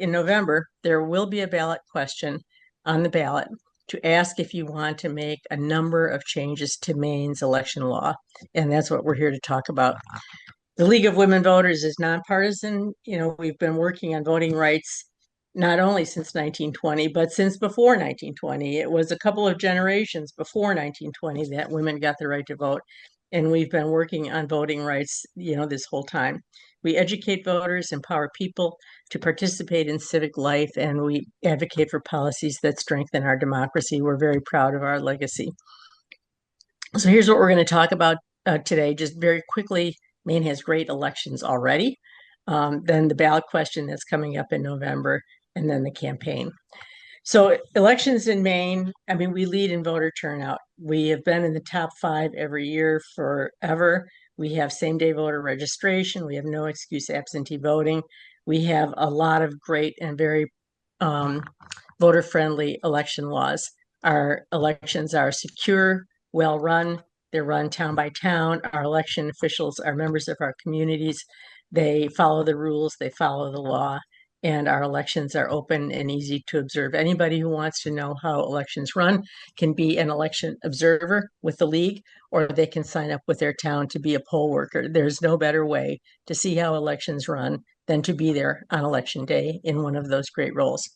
in November, there will be a ballot question on the ballot to ask if you want to make a number of changes to Maine's election law. And that's what we're here to talk about. The League of Women Voters is nonpartisan. We've been working on voting rights not only since 1920, but since before 1920. It was a couple of generations before 1920 that women got the right to vote. And we've been working on voting rights, this whole time. We educate voters, empower people to participate in civic life, and we advocate for policies that strengthen our democracy. We're very proud of our legacy. So here's what we're going to talk about today, just very quickly. Maine has great elections already. Then the ballot question that's coming up in November, and then the campaign. So elections in Maine, we lead in voter turnout. We have been in the top 5 every year forever. We have same-day voter registration. We have no excuse absentee voting. We have a lot of great and very voter-friendly election laws. Our elections are secure, well-run. They're run town by town. Our election officials are members of our communities. They follow the rules. They follow the law. And our elections are open and easy to observe. Anybody who wants to know how elections run can be an election observer with the league, or they can sign up with their town to be a poll worker. There's no better way to see how elections run than to be there on election day in one of those great roles.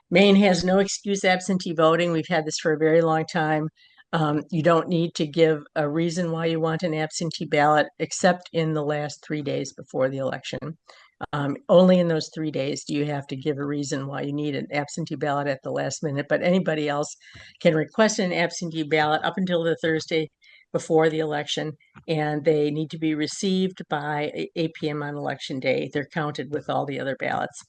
Maine has no excuse absentee voting. We've had this for a very long time. You don't need to give a reason why you want an absentee ballot, except in the last 3 days before the election. Only in those 3 days do you have to give a reason why you need an absentee ballot at the last minute, but anybody else can request an absentee ballot up until the Thursday before the election, and they need to be received by 8 p.m. on election day. They're counted with all the other ballots.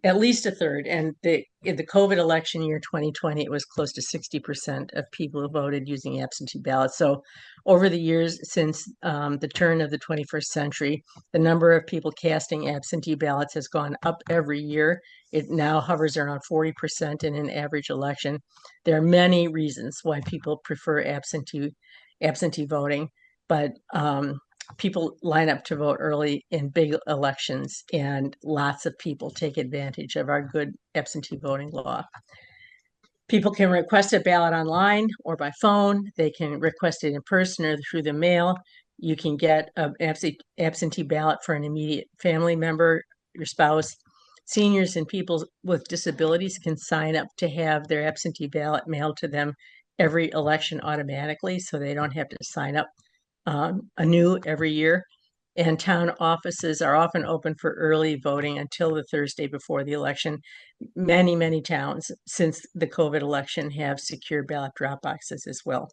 At least a third. And in the COVID election year 2020, it was close to 60% of people who voted using absentee ballots. So over the years since the turn of the 21st century, the number of people casting absentee ballots has gone up every year. It now hovers around 40% in an average election. There are many reasons why people prefer absentee voting, but people line up to vote early in big elections, and lots of people take advantage of our good absentee voting law. People can request a ballot online or by phone. They can request it in person or through the mail. You can get an absentee ballot for an immediate family member, your spouse. Seniors and people with disabilities can sign up to have their absentee ballot mailed to them every election automatically, so they don't have to sign up anew every year. And town offices are often open for early voting until the Thursday before the election. Many, many towns since the COVID election have secure ballot drop boxes as well.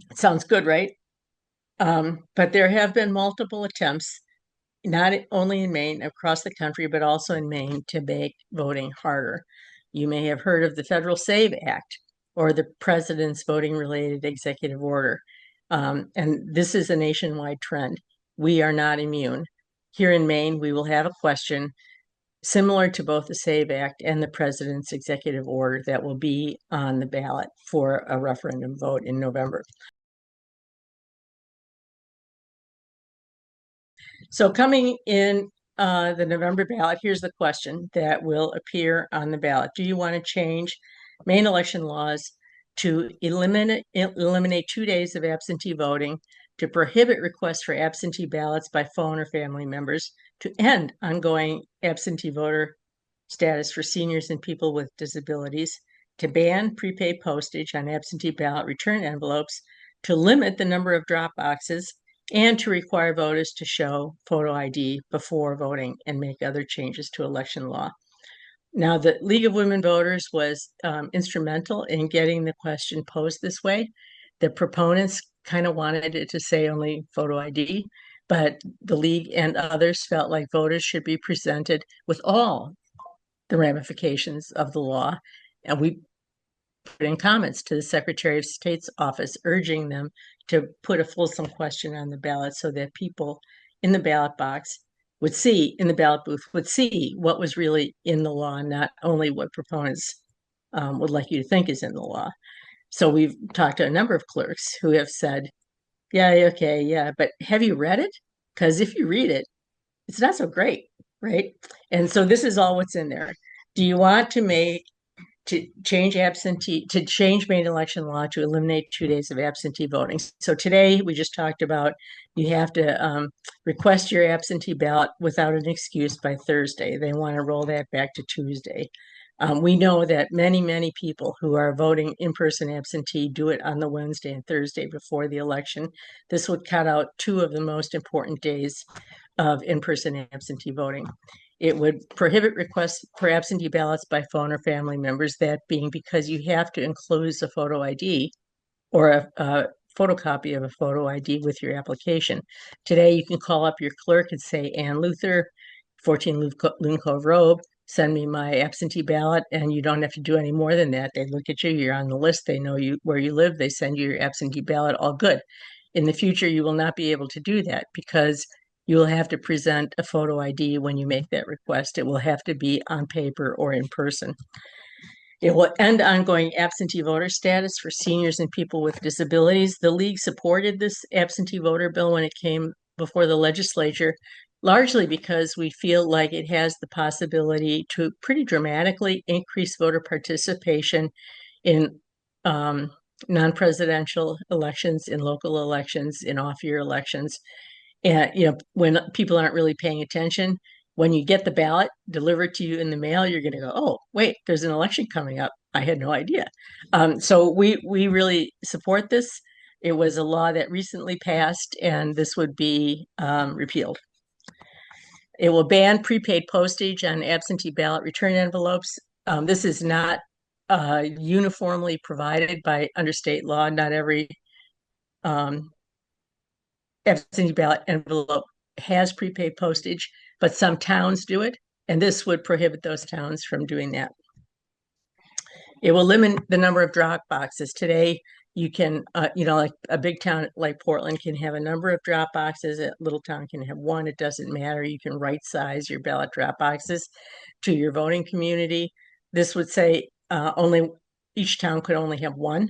It sounds good, right? But there have been multiple attempts, not only in Maine, across the country, but also in Maine, to make voting harder. You may have heard of the Federal SAVE Act or the President's Voting-Related Executive Order. And this is a nationwide trend. We are not immune. Here in Maine, we will have a question similar to both the SAVE Act and the President's Executive Order that will be on the ballot for a referendum vote in November. So coming in the November ballot, here's the question that will appear on the ballot. Do you want to change Maine election laws to eliminate 2 days of absentee voting, to prohibit requests for absentee ballots by phone or family members, to end ongoing absentee voter status for seniors and people with disabilities, to ban prepaid postage on absentee ballot return envelopes, to limit the number of drop boxes, and to require voters to show photo ID before voting, and make other changes to election law. Now, the League of Women Voters was instrumental in getting the question posed this way. The proponents kind of wanted it to say only photo ID, but the League and others felt like voters should be presented with all the ramifications of the law. And we put in comments to the Secretary of State's office, urging them to put a fulsome question on the ballot so that people in the ballot box would see, in the ballot booth, would see what was really in the law, not only what proponents would like you to think is in the law. So we've talked to a number of clerks who have said, yeah, okay, yeah, but have you read it? Because if you read it, it's not so great. right? And so this is all what's in there. Do you want to change Maine election law to eliminate 2 days of absentee voting? So today we just talked about you have to request your absentee ballot without an excuse by Thursday. They want to roll that back to Tuesday. We know that many people who are voting in-person absentee do it on the Wednesday and Thursday before the election. This would cut out 2 of the most important days of in-person absentee voting. It would prohibit requests for absentee ballots by phone or family members, that being because you have to enclose a photo ID or a photocopy of a photo ID with your application. Today, you can call up your clerk and say, Ann Luther, 14 Loon Cove Road, send me my absentee ballot, and you don't have to do any more than that. They look at you, you're on the list, they know you where you live, they send you your absentee ballot, all good. In the future, you will not be able to do that because you will have to present a photo ID when you make that request. It will have to be on paper or in person. It will end ongoing absentee voter status for seniors and people with disabilities. The league supported this absentee voter bill when it came before the legislature, largely because we feel like it has the possibility to pretty dramatically increase voter participation in non-presidential elections, in local elections, in off-year elections. And, when people aren't really paying attention, when you get the ballot delivered to you in the mail, you're going to go, oh, wait, there's an election coming up. I had no idea. So we really support this. It was a law that recently passed, and this would be repealed. It will ban prepaid postage on absentee ballot return envelopes. This is not uniformly provided by under state law. Not every absentee ballot envelope has prepaid postage, but some towns do it, and this would prohibit those towns from doing that. It will limit the number of drop boxes. Today, you can, like a big town like Portland can have a number of drop boxes. A little town can have one. It doesn't matter. You can right size your ballot drop boxes to your voting community. This would say each town could only have one.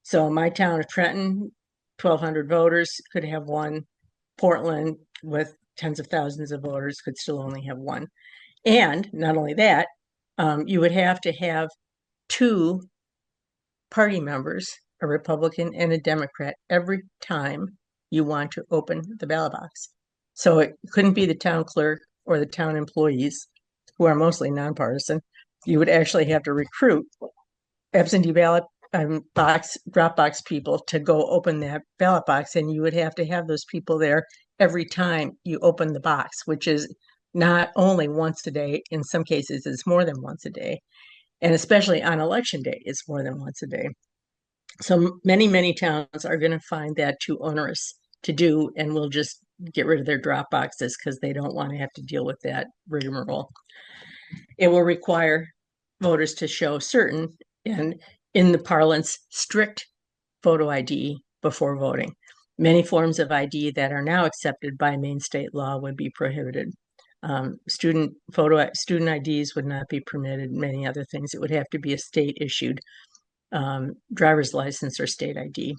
So my town of Trenton, 1,200 voters could have one. Portland, with tens of thousands of voters, could still only have one. And not only that, you would have to have two party members, a Republican and a Democrat, every time you want to open the ballot box. So it couldn't be the town clerk or the town employees, who are mostly nonpartisan. You would actually have to recruit absentee ballot drop box people to go open that ballot box, and you would have to have those people there every time you open the box, which is not only once a day. In some cases, it's more than once a day. And especially on election day, it's more than once a day. So many towns are going to find that too onerous to do and will just get rid of their drop boxes because they don't want to have to deal with that rigmarole. It will require voters to show certain, and in the parlance, strict photo ID before voting. Many forms of ID that are now accepted by Maine state law would be prohibited. Student IDs would not be permitted. Many other things. It would have to be a state issued driver's license or state ID.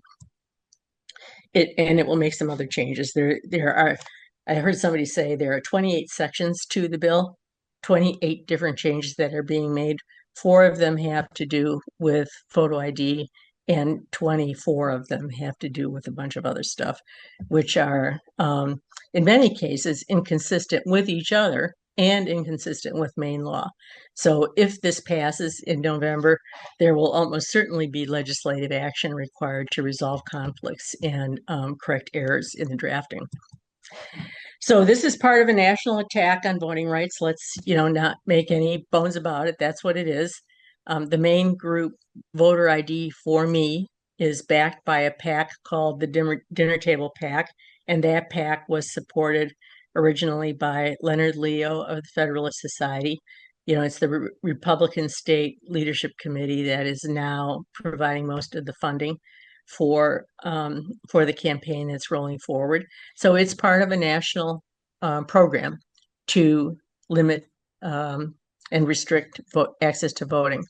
And it will make some other changes. I heard somebody say there are 28 sections to the bill, 28 different changes that are being made. 4 of them have to do with photo ID, and 24 of them have to do with a bunch of other stuff, which are, in many cases, inconsistent with each other and inconsistent with Maine law. So if this passes in November, there will almost certainly be legislative action required to resolve conflicts and correct errors in the drafting. So this is part of a national attack on voting rights. Let's, not make any bones about it. That's what it is. The main group, Voter ID for Me, is backed by a PAC called the Dinner Table PAC, and that PAC was supported originally by Leonard Leo of the Federalist Society. It's the Republican State Leadership Committee that is now providing most of the funding for the campaign that's rolling forward. So it's part of a national program to limit and restrict access to voting.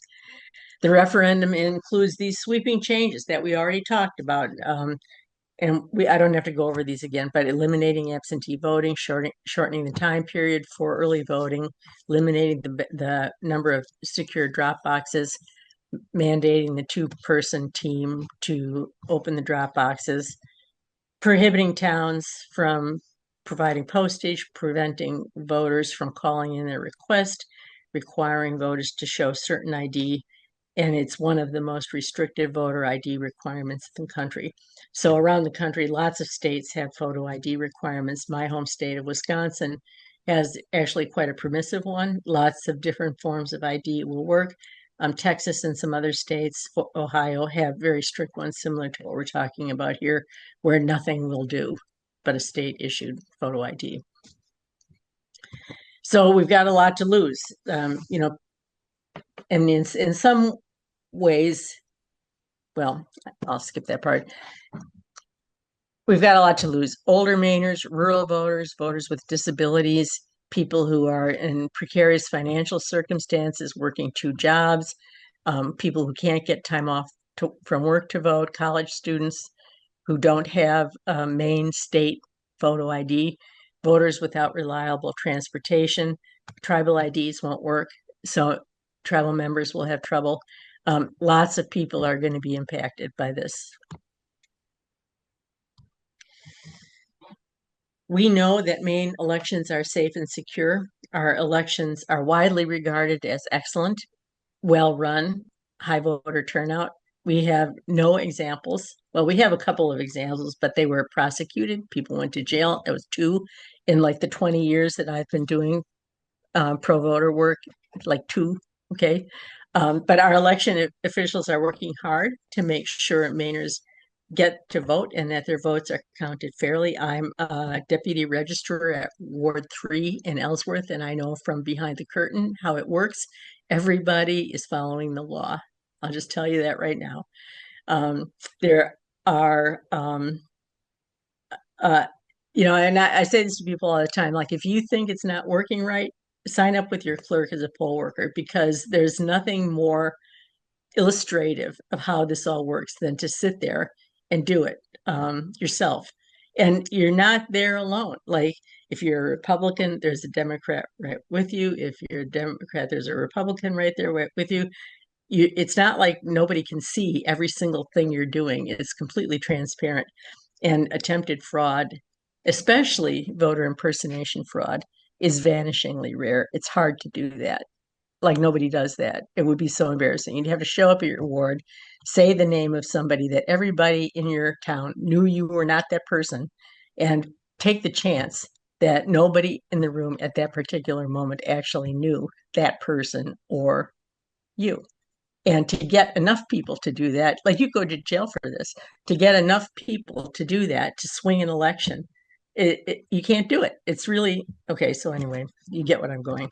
The referendum includes these sweeping changes that we already talked about. and I don't have to go over these again, but eliminating absentee voting, shortening the time period for early voting, eliminating the number of secure drop boxes, mandating the two-person team to open the drop boxes, prohibiting towns from providing postage, preventing voters from calling in their request, requiring voters to show certain ID, and it's one of the most restrictive voter ID requirements in the country. So around the country, lots of states have photo ID requirements. My home state of Wisconsin has actually quite a permissive one. Lots of different forms of ID will work. Texas and some other states, Ohio, have very strict ones similar to what we're talking about here, where nothing will do but a state-issued photo ID. So we've got a lot to lose, and in some ways, well, I'll skip that part. We've got a lot to lose. Older Mainers, rural voters, voters with disabilities, people who are in precarious financial circumstances, working two jobs, people who can't get time off from work to vote, college students who don't have Maine state photo ID, voters without reliable transportation, tribal IDs won't work, so tribal members will have trouble. Lots of people are going to be impacted by this. We know that Maine elections are safe and secure. Our elections are widely regarded as excellent, well-run, high voter turnout. We have no examples. Well, we have a couple of examples, but they were prosecuted. People went to jail. There was 2 in like the 20 years that I've been doing pro voter work, like 2. Okay. But our election officials are working hard to make sure Mainers get to vote and that their votes are counted fairly. I'm a deputy registrar at Ward 3 in Ellsworth, and I know from behind the curtain how it works. Everybody is following the law. I'll just tell you that right now. There are, and I say this to people all the time, like if you think it's not working right, sign up with your clerk as a poll worker, because there's nothing more illustrative of how this all works than to sit there and do it yourself. And you're not there alone. Like if you're a Republican, there's a Democrat right with you. If you're a Democrat, there's a Republican right there with you. It's not like nobody can see every single thing you're doing. It's completely transparent. And attempted fraud, especially voter impersonation fraud, is vanishingly rare. It's hard to do that. Like nobody does that. It would be so embarrassing. You'd have to show up at your ward, say the name of somebody that everybody in your town knew you were not that person, and take the chance that nobody in the room at that particular moment actually knew that person or you. And to get enough people to do that, like you go to jail for this, to get enough people to do that, to swing an election, you can't do it. It's really, okay, so anyway, you get what I'm going.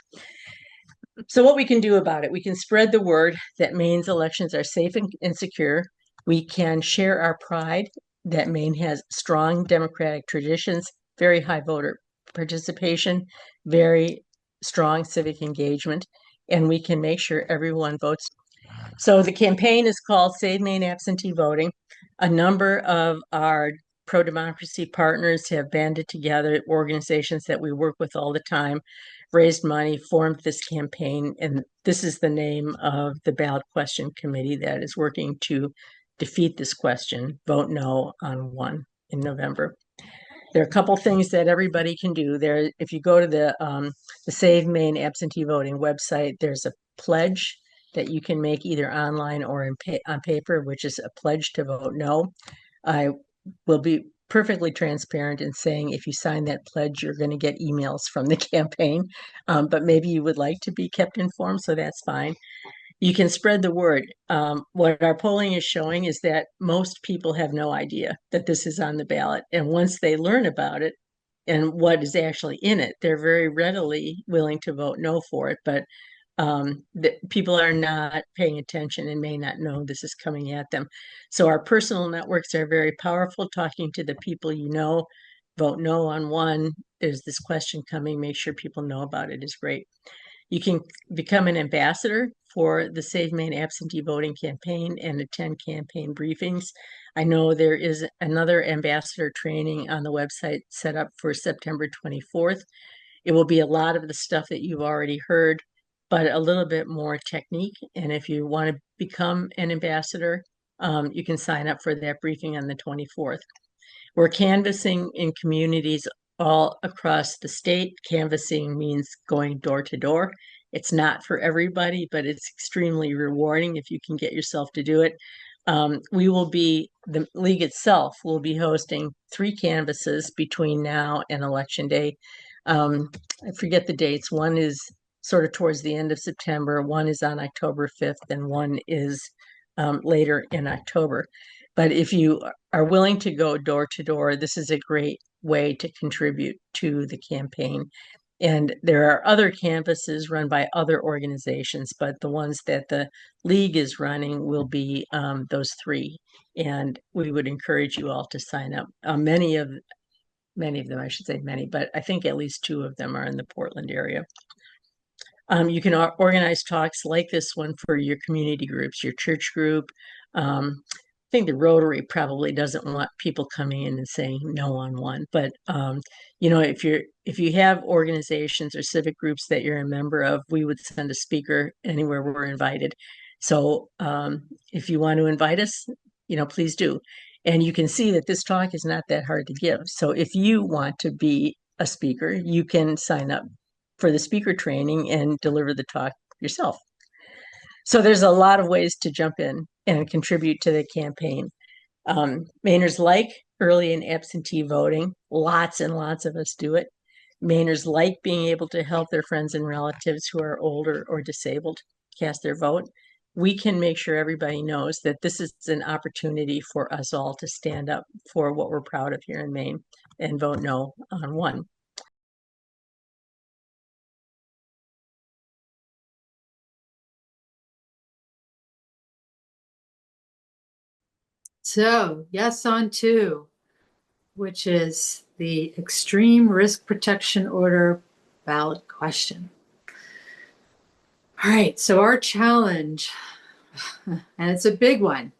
So what we can do about it, we can spread the word that Maine's elections are safe and secure. We can share our pride that Maine has strong democratic traditions, very high voter participation, very strong civic engagement, and we can make sure everyone votes. So the campaign is called Save Maine Absentee Voting. A number of our pro-democracy partners have banded together, organizations that we work with all the time, raised money, formed this campaign, and this is the name of the ballot question committee that is working to defeat this question, vote no on 1 in November. There are a couple things that everybody can do. There, if you go to the Save Maine Absentee Voting website, there's a pledge that you can make either online or on paper, which is a pledge to vote no. I will be perfectly transparent in saying if you sign that pledge, you're going to get emails from the campaign, but maybe you would like to be kept informed, so that's fine. You can spread the word. What our polling is showing is that most people have no idea that this is on the ballot. And once they learn about it and what is actually in it, they're very readily willing to vote no for it. But people are not paying attention and may not know this is coming at them. So our personal networks are very powerful. Talking to the people you know, vote no on 1. There's this question coming, make sure people know about it is great. You can become an ambassador for the Save Maine absentee voting campaign and attend campaign briefings. I know there is another ambassador training on the website set up for September 24th. It will be a lot of the stuff that you've already heard, but a little bit more technique. And if you want to become an ambassador, you can sign up for that briefing on the 24th. We're canvassing in communities all across the state. Canvassing means going door to door. It's not for everybody, but it's extremely rewarding if you can get yourself to do it. The league itself will be hosting 3 canvasses between now and Election Day. I forget the dates. One is sort of towards the end of September, one is on October 5th, and one is later in October. But if you are willing to go door to door, this is a great way to contribute to the campaign. And there are other canvases run by other organizations, but the ones that the league is running will be those 3. And we would encourage you all to sign up. Many of them, I should say many, but I think at least 2 of them are in the Portland area. You can organize talks like this one for your community groups, your church group. I think the Rotary probably doesn't want people coming in and saying no on one, but if you have organizations or civic groups that you're a member of, we would send a speaker anywhere we're invited. So if you want to invite us, please do. And you can see that this talk is not that hard to give. So if you want to be a speaker, you can sign up for the speaker training and deliver the talk yourself. So there's a lot of ways to jump in and contribute to the campaign. Mainers like early and absentee voting. Lots and lots of us do it. Mainers like being able to help their friends and relatives who are older or disabled cast their vote. We can make sure everybody knows that this is an opportunity for us all to stand up for what we're proud of here in Maine and vote no on one. So, yes on 2, which is the extreme risk protection order ballot question. All right, so our challenge, and it's a big one,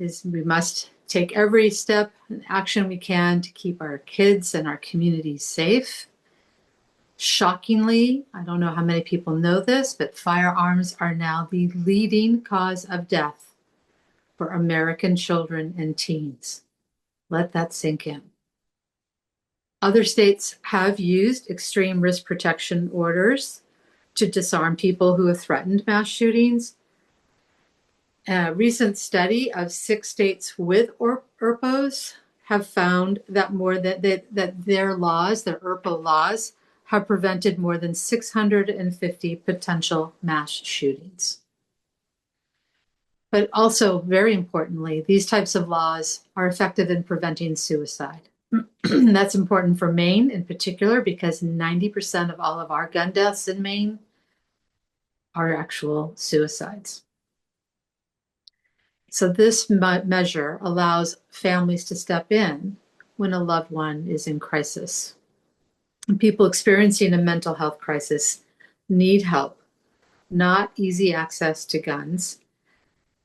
is we must take every step and action we can to keep our kids and our communities safe. Shockingly, I don't know how many people know this, but firearms are now the leading cause of death for American children and teens. Let that sink in. Other states have used extreme risk protection orders to disarm people who have threatened mass shootings. A recent study of 6 states with ERPOs have found that that their laws, their ERPO laws, have prevented more than 650 potential mass shootings. But also, very importantly, these types of laws are effective in preventing suicide. That's important for Maine in particular because 90% of all of our gun deaths in Maine are actual suicides. So this measure allows families to step in when a loved one is in crisis. And people experiencing a mental health crisis need help, not easy access to guns.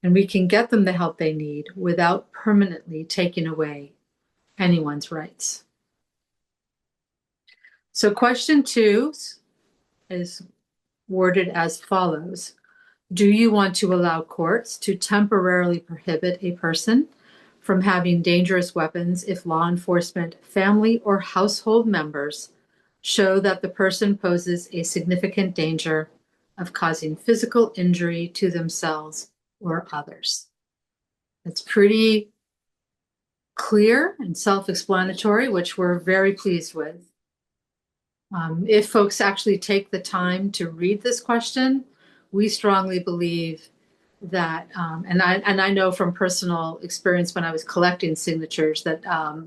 And we can get them the help they need without permanently taking away anyone's rights. So question 2 is worded as follows. Do you want to allow courts to temporarily prohibit a person from having dangerous weapons if law enforcement, family, or household members show that the person poses a significant danger of causing physical injury to themselves or others? It's pretty clear and self-explanatory, which we're very pleased with. If folks actually take the time to read this question, we strongly believe that, and I know from personal experience when I was collecting signatures that a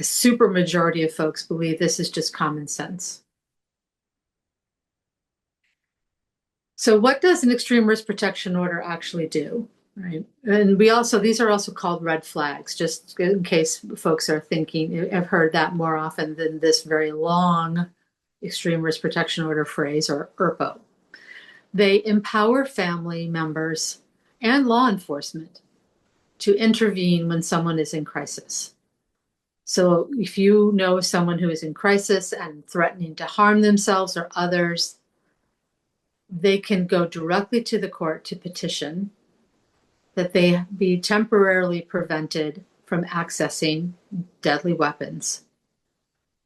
super majority of folks believe this is just common sense. So what does an extreme risk protection order actually do? Right. And these are also called red flags, just in case folks are thinking, I've heard that more often than this very long extreme risk protection order phrase, or ERPO. They empower family members and law enforcement to intervene when someone is in crisis. So if you know someone who is in crisis and threatening to harm themselves or others, they can go directly to the court to petition that they be temporarily prevented from accessing deadly weapons.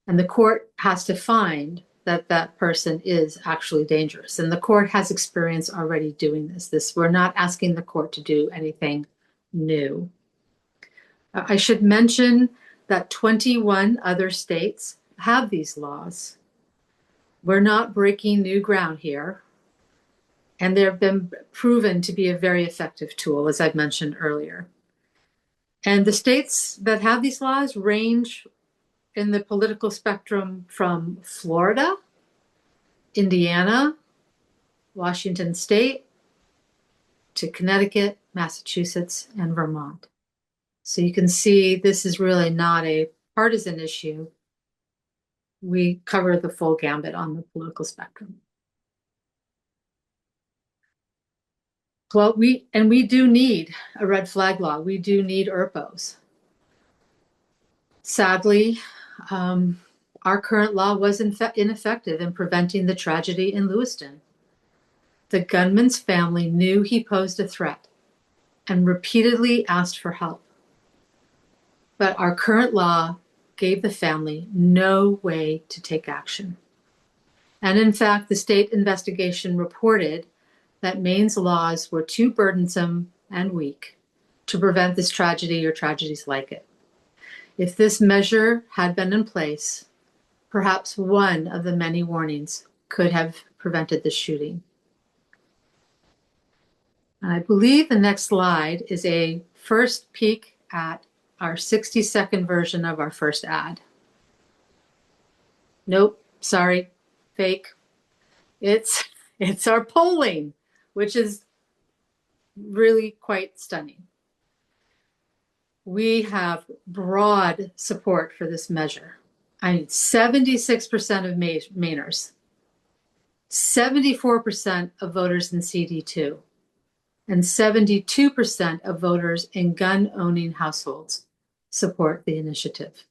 And the court has to find that that person is actually dangerous. And the court has experience already doing this. We're not asking the court to do anything new. I should mention that 21 other states have these laws. We're not breaking new ground here. And they've been proven to be a very effective tool, as I've mentioned earlier. And the states that have these laws range in the political spectrum from Florida, Indiana, Washington State, to Connecticut, Massachusetts, and Vermont. So you can see this is really not a partisan issue. We cover the full gambit on the political spectrum. Well, we do need a red flag law. We do need ERPOs. Sadly, our current law was ineffective in preventing the tragedy in Lewiston. The gunman's family knew he posed a threat and repeatedly asked for help. But our current law gave the family no way to take action. And in fact, the state investigation reported that Maine's laws were too burdensome and weak to prevent this tragedy or tragedies like it. If this measure had been in place, perhaps one of the many warnings could have prevented the shooting. And I believe the next slide is a first peek at our 60-second version of our first ad. Nope, sorry, fake. It's our polling, which is really quite stunning. We have broad support for this measure. I mean, 76% of Mainers, 74% of voters in CD2, and 72% of voters in gun-owning households support the initiative.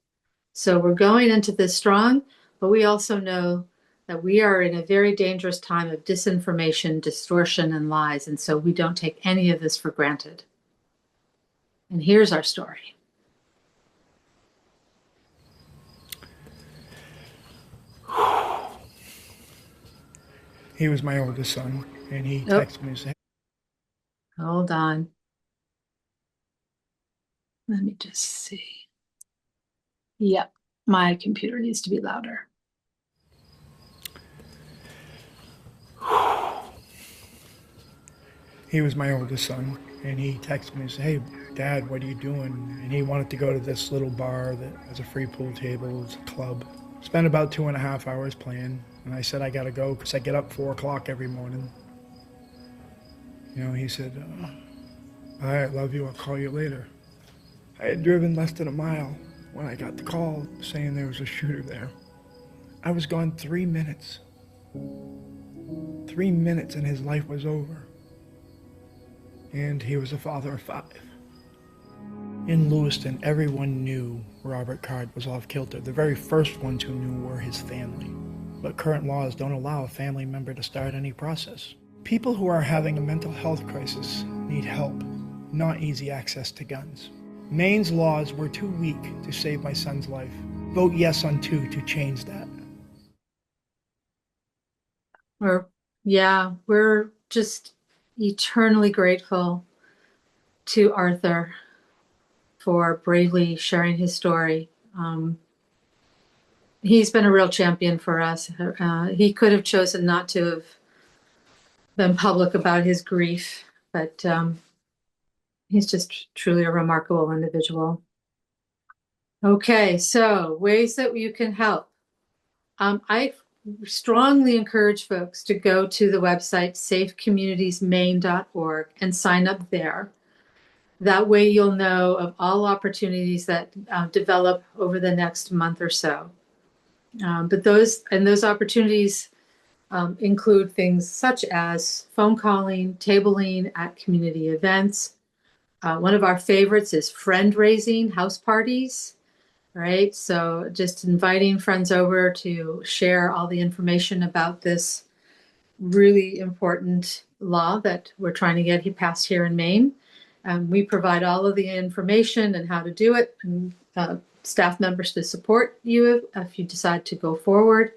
So we're going into this strong, but we also know that we are in a very dangerous time of disinformation, distortion, and lies, and so we don't take any of this for granted. And here's our story. He was my oldest son, and he texted me and said, Hold on. Let me just see. Yep, my computer needs to be louder. He was my oldest son, and he texted me and said, hey, Dad, what are you doing? And he wanted to go to this little bar that has a free pool table. It's a club. Spent about 2.5 hours playing, and I said, I gotta go because I get up 4 o'clock every morning. You know, he said, all right, love you, I'll call you later. I had driven less than a mile when I got the call saying there was a shooter there. I was gone 3 minutes. 3 minutes and his life was over. And he was a father of 5. In Lewiston, everyone knew Robert Card was off kilter. The very first ones who knew were his family. But current laws don't allow a family member to start any process. People who are having a mental health crisis need help, not easy access to guns. Maine's laws were too weak to save my son's life. Vote yes on 2 to change that. We're just eternally grateful to Arthur for bravely sharing his story. He's been a real champion for us. He could have chosen not to have been public about his grief, but he's just truly a remarkable individual. Okay, so ways that you can help. I strongly encourage folks to go to the website safecommunitiesmaine.org and sign up there. That way you'll know of all opportunities that develop over the next month or so. But those opportunities include things such as phone calling, tabling at community events. One of our favorites is friend raising, house parties, right? So just inviting friends over to share all the information about this really important law that we're trying to get passed here in Maine. We provide all of the information and how to do it, and staff members to support you if you decide to go forward.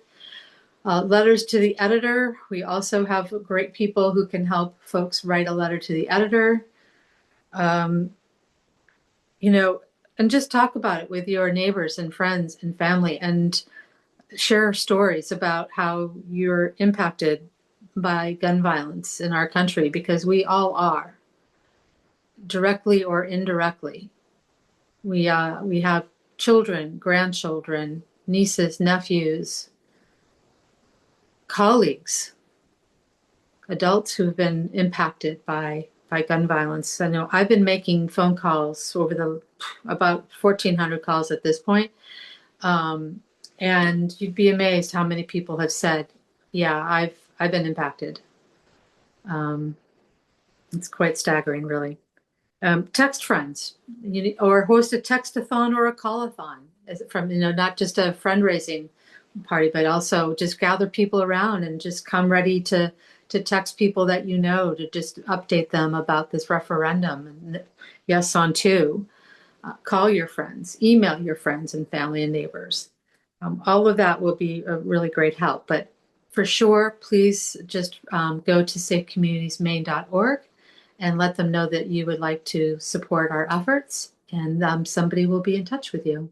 Letters to the editor. We also have great people who can help folks write a letter to the editor. And just talk about it with your neighbors and friends and family, and share stories about how you're impacted by gun violence in our country, because we all are, directly or indirectly. We have children, grandchildren, nieces, nephews, colleagues, adults who've been impacted by gun violence. I know I've been making phone calls over about 1,400 calls at this point. And you'd be amazed how many people have said, yeah, I've been impacted. It's quite staggering, really. Text friends, or host a text-a-thon or a call-a-thon, from, not just a fundraising party, but also just gather people around and just come ready to text people that to just update them about this referendum. And yes, on two. Call your friends, email your friends and family and neighbors. All of that will be a really great help. But for sure, please just go to safecommunitiesmaine.org and let them know that you would like to support our efforts, and somebody will be in touch with you.